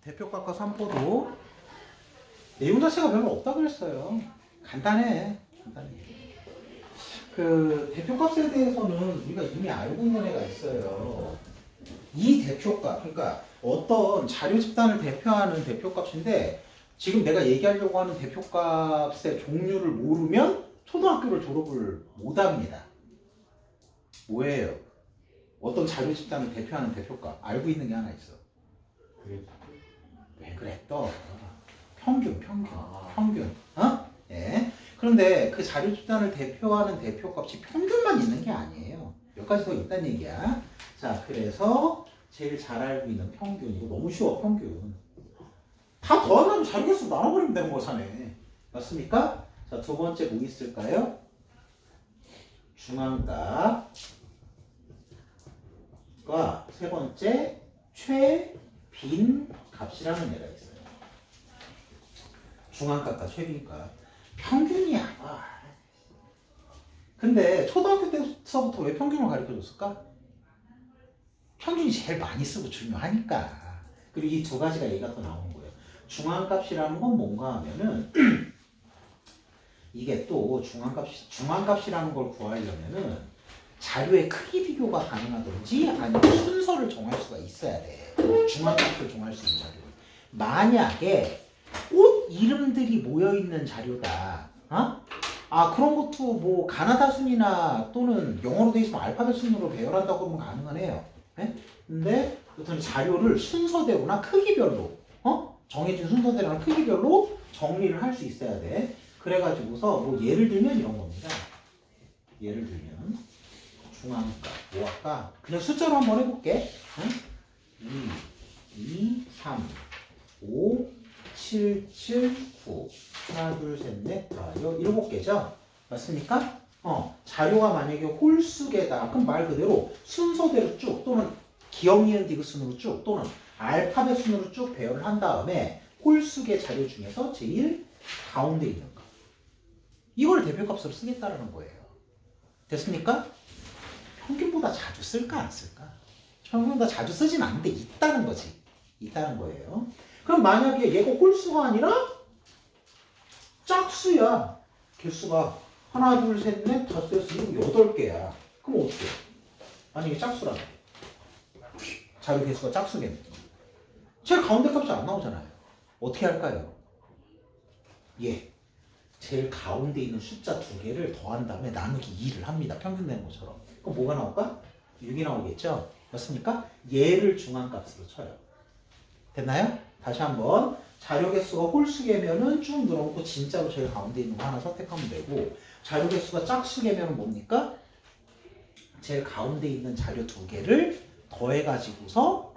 대표값과 산포도 내용 자체가 별로 없다 그랬어요. 간단해. 그 대표값에 대해서는 우리가 이미 알고 있는 애가 있어요. 이 대표값, 그러니까 어떤 자료 집단을 대표하는 대표값인데 지금 내가 얘기하려고 하는 대표값의 종류를 모르면 초등학교를 졸업을 못합니다. 뭐예요? 어떤 자료 집단을 대표하는 대표값 알고 있는 게 하나 있어. 왜 그래 또? 평균. 어? 예. 그런데 그 자료 집단을 대표하는 대표값이 평균만 있는 게 아니에요. 몇 가지 더 있다는 얘기야. 자, 그래서 제일 잘 알고 있는 평균. 이거 너무 쉬워, 평균. 다 더하면 자료개수 나눠버리면 되는 거잖아요. 맞습니까? 자, 두 번째 뭐 있을까요? 중앙값과 세 번째 최빈 값이라는 애가 있어요. 중앙값과 최빈값. 평균이야. 근데 초등학교 때서부터 왜 평균을 가르쳐줬을까? 평균이 제일 많이 쓰고 중요하니까. 그리고 이 두 가지가 얘기가 또 나오는 거예요. 중앙값이라는 건 뭔가 하면은 이게 또 중앙값이라는 걸 구하려면은 자료의 크기 비교가 가능하든지 아니면 순서를 정할 수가 있어야 돼. 중앙값을 정할 수 있는 자료를. 만약에 꽃 이름들이 모여있는 자료다. 어? 그런 것도 뭐 가나다 순이나 또는 영어로 돼 있으면 알파벳 순으로 배열한다고 그러면 가능하네요. 네? 근데 어떤 자료를 순서대로나 크기별로 정해진 순서대로나 크기별로 정리를 할 수 있어야 돼. 그래가지고서 뭐 예를 들면 이런 겁니다. 예를 들면 중앙값 뭐 할까? 그냥 숫자로 한번 해볼게. 2, 3, 5, 7, 7, 9 하나, 둘, 셋, 넷, 다, 7개죠? 맞습니까? 자료가 만약에 홀수계다. 그럼 말 그대로 순서대로 쭉 또는 기억, 니은, 디귿 순으로 쭉 또는 알파벳 순으로 쭉 배열을 한 다음에 홀수계 자료 중에서 제일 가운데 있는 거. 이걸 대표값으로 쓰겠다라는 거예요. 됐습니까? 평균보다 자주 쓸까 안 쓸까? 평균보다 자주 쓰진 않는데 있다는 거지. 있다는 거예요. 그럼 만약에 얘가 홀수가 아니라 짝수야. 개수가 하나, 둘, 셋, 넷, 다섯, 여섯, 일곱, 8개야. 그럼 어떻게 해? 만약에 짝수라면 자료 개수가 짝수겠네. 제일 가운데 값이 안 나오잖아요. 어떻게 할까요? 제일 가운데 있는 숫자 2개를 더한 다음에 나누기 2를 합니다. 평균 내는 것처럼. 그럼 뭐가 나올까? 6이 나오겠죠? 맞습니까? 얘를 중앙값으로 쳐요. 됐나요? 다시 한번. 자료 개수가 홀수개면은 쭉 늘어놓고 진짜로 제일 가운데 있는 거 하나 선택하면 되고, 자료 개수가 짝수개면은 뭡니까? 제일 가운데 있는 자료 2개를 더해가지고서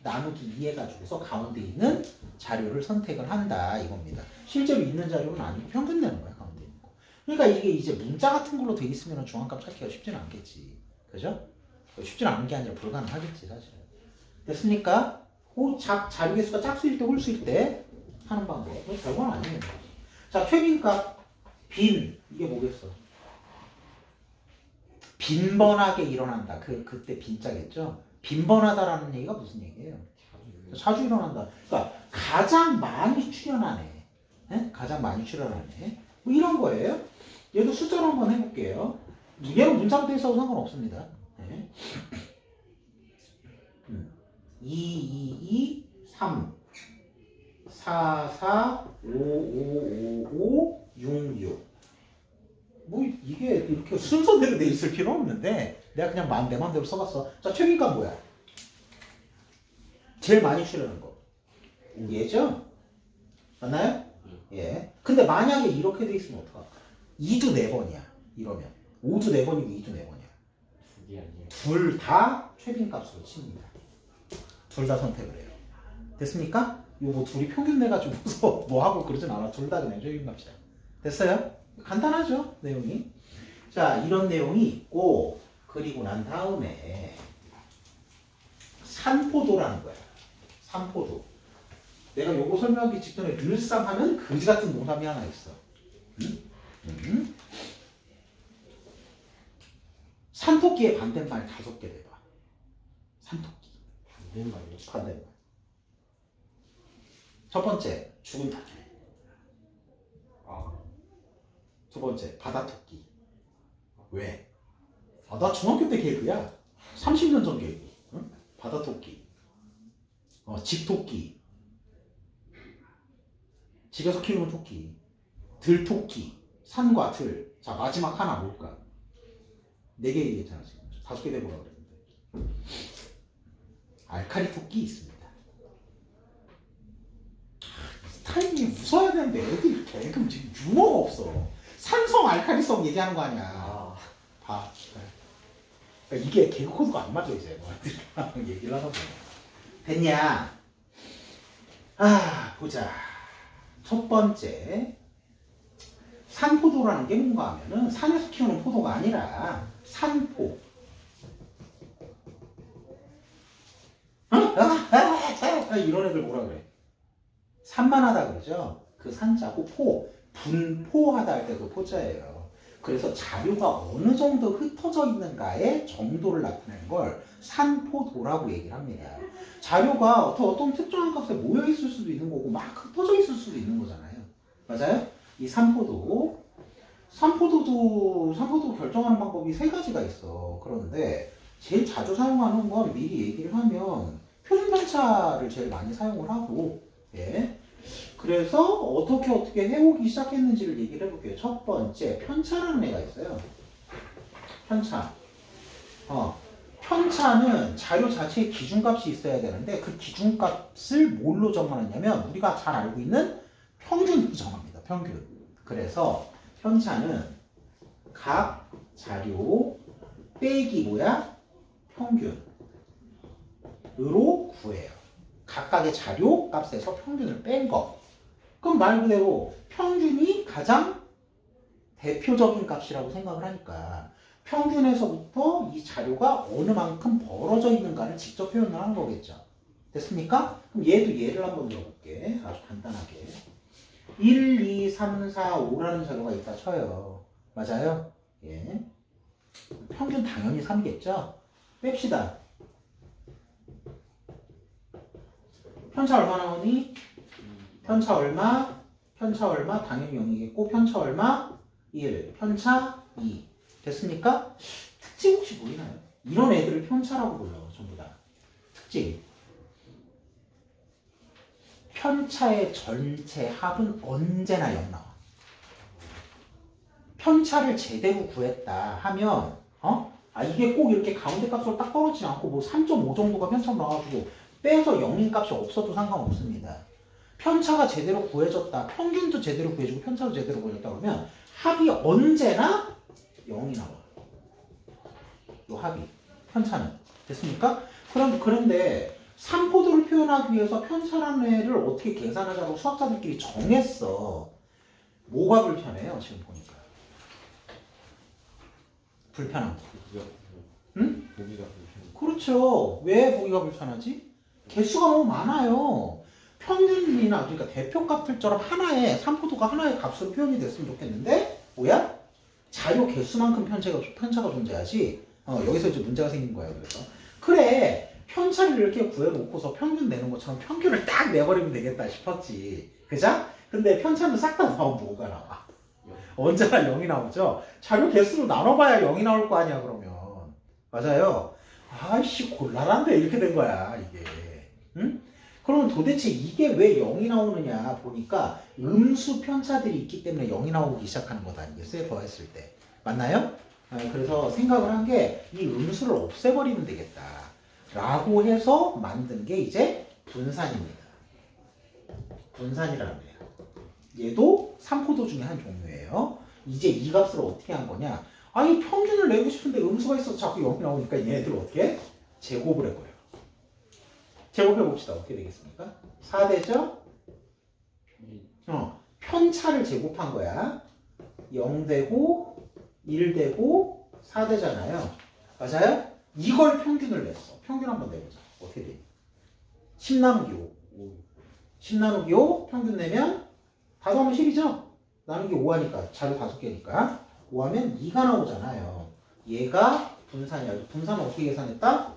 나누기 2 해가지고서 가운데 있는 자료를 선택을 한다 이겁니다. 실제로 있는 자료는 아니고 평균 내는 거야, 가운데 있는 거. 그러니까 이게 이제 문자 같은 걸로 돼 있으면 중앙값 찾기가 쉽지는 않겠지. 그죠? 쉽지는 않은 게 아니라 불가능하겠지, 사실은. 됐습니까? 자료 개수가 짝수일 때, 홀수일 때 하는 방법. 별건 아니에요. 자, 최빈값. 빈. 이게 뭐겠어? 빈번하게 일어난다. 그때 빈자겠죠? 빈번하다라는 얘기가 무슨 얘기예요? 자주 일어난다. 그러니까 가장 많이 출현하네. 네? 가장 많이 출현하네. 뭐 이런 거예요. 얘도 숫자로 한번 해볼게요. 얘는 문자로 돼 있어도 상관없습니다. 네. 2, 2, 2, 3, 4, 4, 5, 5, 5, 5, 6, 6. 뭐 이게 이렇게 순서대로 돼 있을 필요는 없는데 내가 그냥 내 마음대로 써봤어. 자, 최빈값 뭐야? 제일 많이 출연한 거. 얘죠? 맞나요? 예. 근데 만약에 이렇게 돼 있으면 어떡할까? 2도 4번이야. 이러면 5도 4번이고 2도 4번이야. 둘 다 최빈값으로 칩니다. 둘 다 선택을 해요. 됐습니까? 이거 둘이 평균 내가지고서 하고 그러진 않아. 둘 다 그냥 최빈값이야. 됐어요? 간단하죠? 내용이. 자, 이런 내용이 있고, 그리고 난 다음에 산포도라는 거야. 산포도. 내가 요거 설명하기 직전에 늘상 하면 그지 같은 농담이 하나 있어. 산토끼의 반대말 5개 내봐. 산토끼. 반대말이요? 반대말. 첫 번째, 죽은 토끼. 두 번째, 바다토끼. 왜? 나 중학교 때 개그야. 30년 전 개그. 응? 바다토끼. 집토끼. 집에서 키우는 토끼. 들토끼. 산과 들. 자, 마지막 하나 뭘까? 4개 얘기했잖아, 지금. 5개 돼보라고 그랬는데. 알카리 토끼 있습니다. 타이밍이 무서워야 되는데 애들이 개그 지금 유머가 없어. 산성 알카리성 얘기하는 거 아니야. 봐. 그러니까 이게 개그 코드가 안 맞아 이제 너희들이랑 얘기를 하다 보면. 됐냐? 보자. 첫 번째, 산포도라는 게 뭔가 하면은 산에서 키우는 포도가 아니라 산포. 이런 애들 뭐라 그래? 산만하다 그러죠? 그 산자고 분포하다 할 때 그 포자예요. 그래서 자료가 어느 정도 흩어져 있는가의 정도를 나타내는 걸 산포도라고 얘기를 합니다. 자료가 어떤 특정한 값에 모여 있을 수도 있는 거고 막 흩어져 있을 수도 있는 거잖아요. 맞아요? 이 산포도 결정하는 방법이 3가지가 있어. 그런데 제일 자주 사용하는 건 미리 얘기를 하면 표준 편차를 제일 많이 사용을 하고, 예. 그래서 어떻게 해오기 시작했는지를 얘기를 해볼게요. 첫 번째, 편차라는 애가 있어요. 편차. 편차는 자료 자체에 기준값이 있어야 되는데 그 기준값을 뭘로 정하느냐면 우리가 잘 알고 있는 평균으로 정합니다. 평균. 그래서 편차는 각 자료 빼기 평균으로 구해요. 각각의 자료 값에서 평균을 뺀 거. 그럼 말 그대로 평균이 가장 대표적인 값이라고 생각을 하니까 평균에서부터 이 자료가 어느 만큼 벌어져 있는가를 직접 표현을 하는 거겠죠. 됐습니까? 그럼 얘를 한번 들어볼게. 아주 간단하게. 1, 2, 3, 4, 5라는 자료가 있다 쳐요. 맞아요? 예. 평균 당연히 3겠죠? 뺍시다. 편차 얼마 나오니? 편차 얼마? 당연히 0이겠고 편차 얼마? 1. 편차 2. 됐습니까? 특징 혹시 보이나요? 이런 애들을 편차라고 불러요. 전부 다. 특징. 편차의 전체 합은 언제나 0 나와. 편차를 제대로 구했다 하면 이게 꼭 이렇게 가운데 값으로 딱 떨어지지 않고 뭐 3.5 정도가 편차로 나와가지고 빼서 0인 값이 없어도 상관없습니다. 편차가 제대로 구해졌다. 평균도 제대로 구해주고 편차도 제대로 구해졌다 그러면 합이 언제나 0이 나와. 요 합이. 편차는. 됐습니까? 그런데 산포도를 표현하기 위해서 편차라는 애를 어떻게 계산하자고 수학자들끼리 정했어. 뭐가 불편해요? 지금 보니까. 불편한 거. 응? 보기가 불편. 그렇죠. 왜 보기가 불편하지? 개수가 너무 많아요. 평균이나 그러니까 대표값들처럼 산포도가 하나의 값으로 표현이 됐으면 좋겠는데 뭐야? 자료 개수만큼 편차가 존재하지. 여기서 이제 문제가 생긴 거예요. 그래서 그래 편차를 이렇게 구해놓고서 평균 내는 것처럼 평균을 딱 내버리면 되겠다 싶었지. 그죠? 근데 편차는 싹 다 나오면 뭐가 나와? 언제나 0이 나오죠? 자료 개수로 나눠봐야 0이 나올 거 아니야 그러면. 맞아요? 아이씨 곤란한데 이렇게 된 거야 이게. 응? 그러면 도대체 이게 왜 0이 나오느냐 보니까 음수 편차들이 있기 때문에 0이 나오기 시작하는 것 아니겠어요? 더했을 때. 맞나요? 그래서 생각을 한 게 이 음수를 없애버리면 되겠다 라고 해서 만든 게 이제 분산입니다. 분산이라는 거예요. 얘도 산포도 중에 한 종류예요. 이제 이 값을 어떻게 한 거냐? 아니 평균을 내고 싶은데 음수가 있어서 자꾸 0이 나오니까 얘네들 어떻게? 제곱을 해버려요. 제곱해봅시다. 어떻게 되겠습니까? 4대죠? 편차를 제곱한 거야. 0되고 1되고 4되잖아요. 맞아요? 이걸 평균을 냈어. 평균 한번 내보자. 어떻게 돼? 10 나누기 5. 10 나누기 5 평균 내면 5하면 10이죠? 나누기 5하니까 자료 5개니까 5하면 2가 나오잖아요. 얘가 분산이야. 분산은 어떻게 계산했다?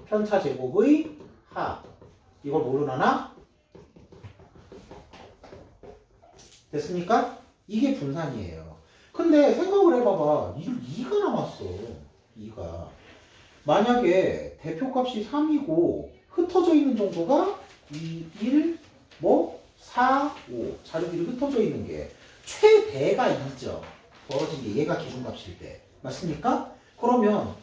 편차 제곱의 합. 이걸 뭐로 나눠? 됐습니까? 이게 분산이에요. 근데 생각을 해봐봐. 2가 남았어. 2가. 만약에 대표값이 3이고 흩어져 있는 정도가 2, 1, 4, 5. 자료들이 흩어져 있는 게 최대가 2죠. 벌어진 게 얘가 기준값일 때. 맞습니까? 그러면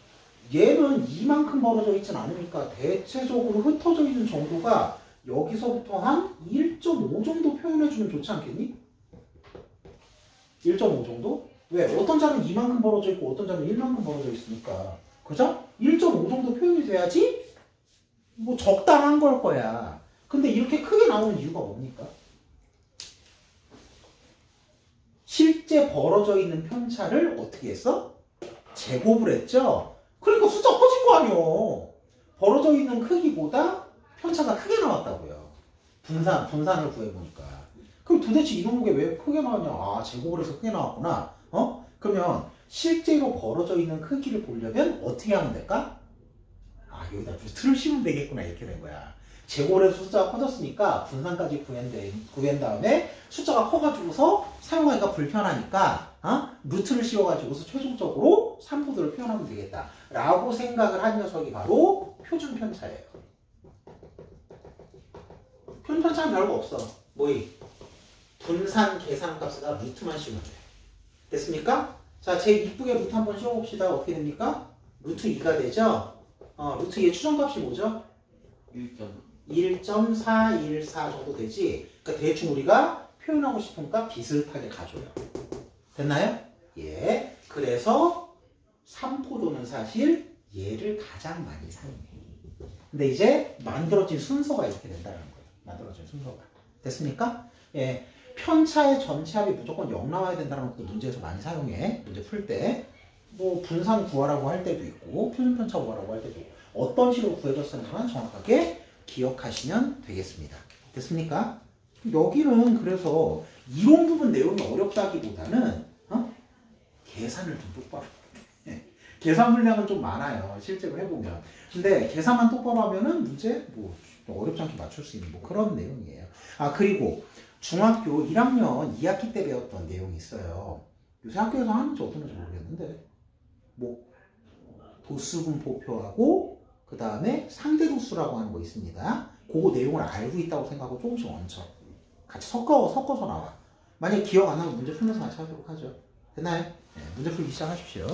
얘는 2만큼 벌어져 있진 않으니까 대체적으로 흩어져 있는 정도가 여기서부터 한 1.5 정도 표현해주면 좋지 않겠니? 1.5 정도? 왜? 어떤 자는 2만큼 벌어져 있고 어떤 자는 1만큼 벌어져 있으니까. 그죠? 1.5 정도 표현이 돼야지 뭐 적당한 걸 거야. 근데 이렇게 크게 나오는 이유가 뭡니까? 실제 벌어져 있는 편차를 어떻게 했어? 제곱을 했죠? 그러니까 숫자 커진 거 아니에요. 벌어져 있는 크기보다 편차가 크게 나왔다고요. 분산을 구해보니까. 그럼 도대체 이놈의 왜 크게 나왔냐? 아, 제곱을 해서 크게 나왔구나. 그러면 실제로 벌어져 있는 크기를 보려면 어떻게 하면 될까? 아, 여기다 루트를 씌우면 되겠구나. 이렇게 된 거야. 제곱을 해서 숫자가 커졌으니까 분산까지 구한 다음에 숫자가 커가지고서 사용하기가 불편하니까 루트를 씌워가지고서 최종적으로 3포드를 표현하면 되겠다 라고 생각을 한 녀석이 바로 표준편차예요. 표준편차는 별거 없어. 뭐이? 분산 계산값에다 루트만 씌우면 돼. 됐습니까? 자, 제일 이쁘게 루트 한번 씌워봅시다. 어떻게 됩니까? 루트 2가 되죠? 루트 2의 추정값이 뭐죠? 1.414 정도 되지. 그러니까 대충 우리가 표현하고 싶은 값 비슷하게 가줘요. 됐나요? 예. 그래서 3포도는 사실 얘를 가장 많이 사용해. 근데 이제 만들어진 순서가 이렇게 된다는 거예요. 만들어진 순서가. 됐습니까? 예. 편차의 전체합이 무조건 0 나와야 된다는 것도 문제에서 많이 사용해. 문제 풀 때. 뭐 분산 구하라고 할 때도 있고 표준편차 구하라고 할 때도 있고 어떤 식으로 구해졌는지만 정확하게 기억하시면 되겠습니다. 됐습니까? 여기는 그래서 이론 부분 내용이 어렵다기보다는 계산을 좀 똑바로 계산 분량은 좀 많아요. 실제로 해보면. 근데 계산만 똑바로 하면은 문제 뭐 어렵지 않게 맞출 수 있는 뭐 그런 내용이에요. 아, 그리고 중학교 1학년 2학기 때 배웠던 내용이 있어요. 요새 학교에서 하는지 어떤지 모르겠는데 뭐 도수분포표하고 그 다음에 상대도수라고 하는 거 있습니다. 그 내용을 알고 있다고 생각하고 조금씩 얹혀. 같이 섞어서 나와. 만약에 기억 안 나면 문제 풀면서 같이 하도록 하죠. 됐나요? 네, 문제 풀기 시작하십시오.